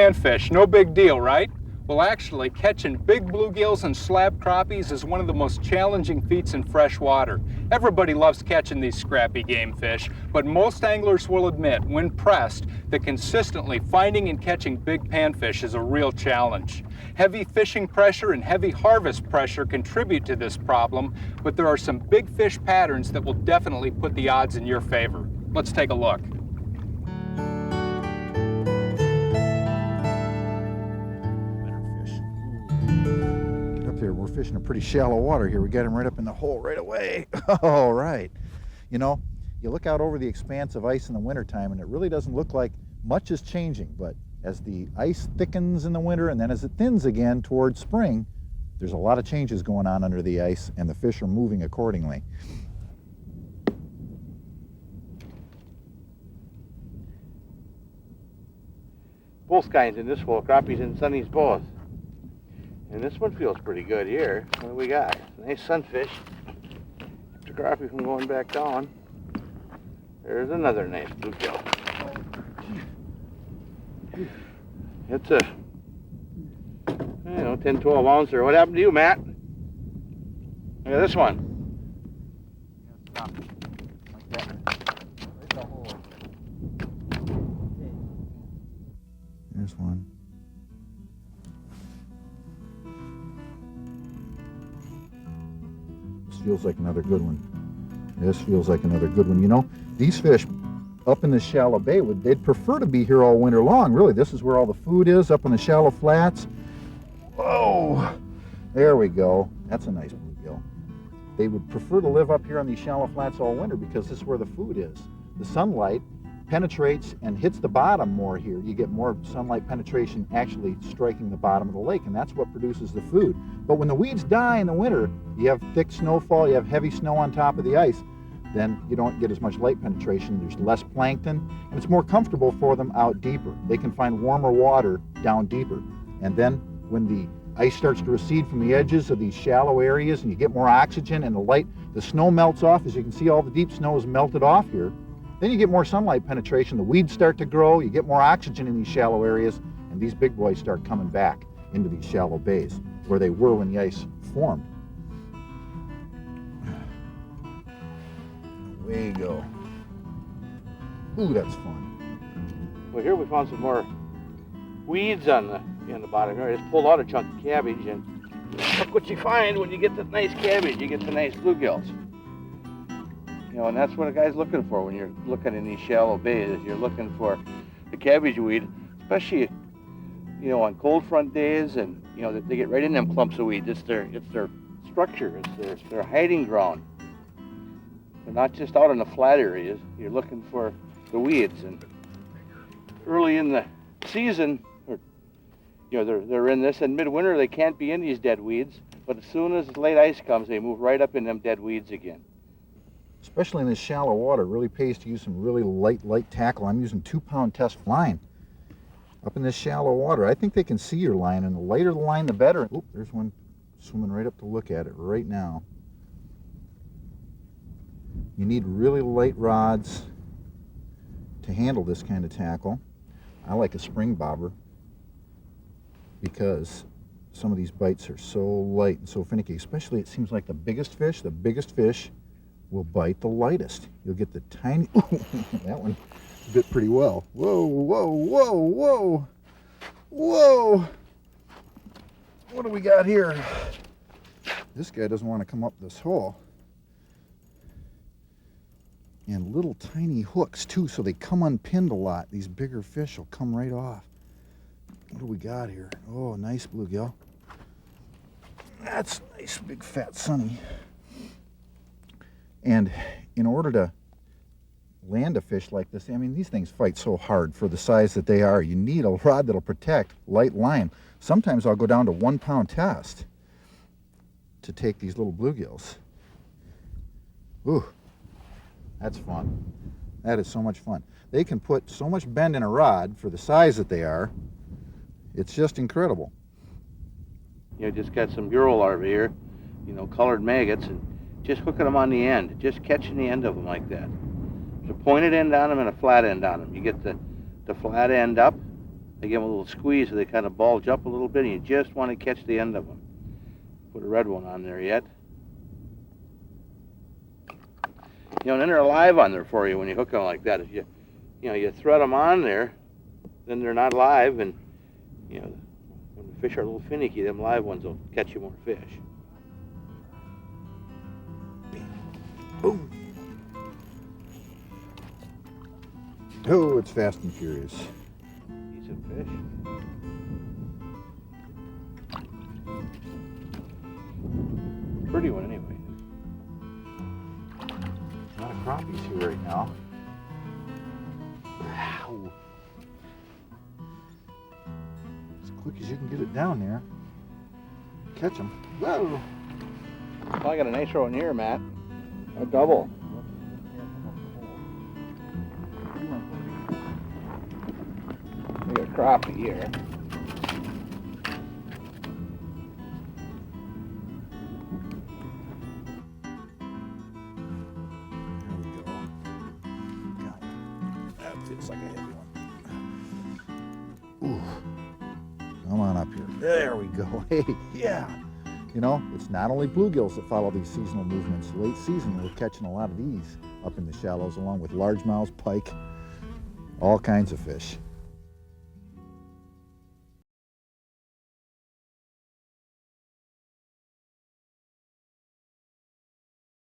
panfish, no big deal, right? Well, actually, catching big bluegills and slab crappies is one of the most challenging feats in fresh water. Everybody loves catching these scrappy game fish, but most anglers will admit, when pressed, that consistently finding and catching big panfish is a real challenge. Heavy fishing pressure and heavy harvest pressure contribute to this problem, but there are some big fish patterns that will definitely put the odds in your favor. Let's take a look. We're fishing a pretty shallow water here. We got him right up in the hole right away. All right. You know, you look out over the expanse of ice in the wintertime and it really doesn't look like much is changing, but as the ice thickens in the winter and then as it thins again towards spring, there's a lot of changes going on under the ice and the fish are moving accordingly. Both kinds in this hole, crappies and sunnies both. And this one feels pretty good here. What do we got? Nice sunfish. Kept the crappie from going back down. There's another nice bluegill. It's a, 10, 12 ouncer. What happened to you, Matt? Look at this one. There's one. Feels like another good one. This feels like another good one. You know, these fish up in the shallow bay, they'd prefer to be here all winter long. Really, this is where all the food is, up on the shallow flats. Whoa, there we go. That's a nice bluegill. They would prefer to live up here on these shallow flats all winter because this is where the food is. The sunlight penetrates and hits the bottom more here. You get more sunlight penetration actually striking the bottom of the lake, and that's what produces the food. But when the weeds die in the winter, you have thick snowfall, you have heavy snow on top of the ice, then you don't get as much light penetration. There's less plankton, and it's more comfortable for them out deeper. They can find warmer water down deeper. And then when the ice starts to recede from the edges of these shallow areas and you get more oxygen and the snow melts off, as you can see, all the deep snow is melted off here. Then you get more sunlight penetration, the weeds start to grow, you get more oxygen in these shallow areas, and these big boys start coming back into these shallow bays where they were when the ice formed. Away you go. Ooh, that's fun. Well, here we found some more weeds in the bottom here. I just pulled out a chunk of cabbage, and look what you find when you get the nice cabbage. You get the nice bluegills. And that's what a guy's looking for when you're looking in these shallow bays. You're looking for the cabbage weed, especially, on cold front days, and they get right in them clumps of weeds. It's their structure. It's their hiding ground. They're not just out in the flat areas. You're looking for the weeds, and early in the season, they're in this. In midwinter, they can't be in these dead weeds, but as soon as late ice comes, they move right up in them dead weeds again. Especially in this shallow water, it really pays to use some really light tackle. I'm using 2-pound test line up in this shallow water. I think they can see your line, and the lighter the line, the better. Oop, there's one swimming right up to look at it right now. You need really light rods to handle this kind of tackle. I like a spring bobber because some of these bites are so light and so finicky, especially it seems like the biggest fish will bite the lightest. You'll get the tiny, that one bit pretty well. Whoa, whoa, whoa, whoa, whoa. What do we got here? This guy doesn't want to come up this hole. And little tiny hooks too, so they come unpinned a lot. These bigger fish will come right off. What do we got here? Oh, nice bluegill. That's nice, big fat sunny. And in order to land a fish like this, I mean, these things fight so hard for the size that they are. You need a rod that'll protect, light line. Sometimes I'll go down to 1-pound test to take these little bluegills. Ooh, that's fun. That is so much fun. They can put so much bend in a rod for the size that they are. It's just incredible. Just got some Euro larvae here, colored maggots, and just hooking them on the end, just catching the end of them like that. There's a pointed end on them and a flat end on them. You get the flat end up, I give them a little squeeze so they kind of bulge up a little bit, and you just want to catch the end of them. Put a red one on there yet. You know, and then they're alive on there for you when you hook them like that. If you thread them on there, then they're not live, and you know, when the fish are a little finicky, them live ones will catch you more fish. Boom. Oh, it's fast and furious. Decent fish. Pretty one anyway. A lot of crappies here right now. Wow. As quick as you can get it down there. Catch them. Whoa. Well, I got a nice one here, Matt. A double. We got a crappie here. There we go. Got it. That feels like a heavy one. Ooh. Come on up here. There we go. Hey, yeah. You know, it's not only bluegills that follow these seasonal movements. Late season, we're catching a lot of these up in the shallows, along with largemouths, pike, all kinds of fish.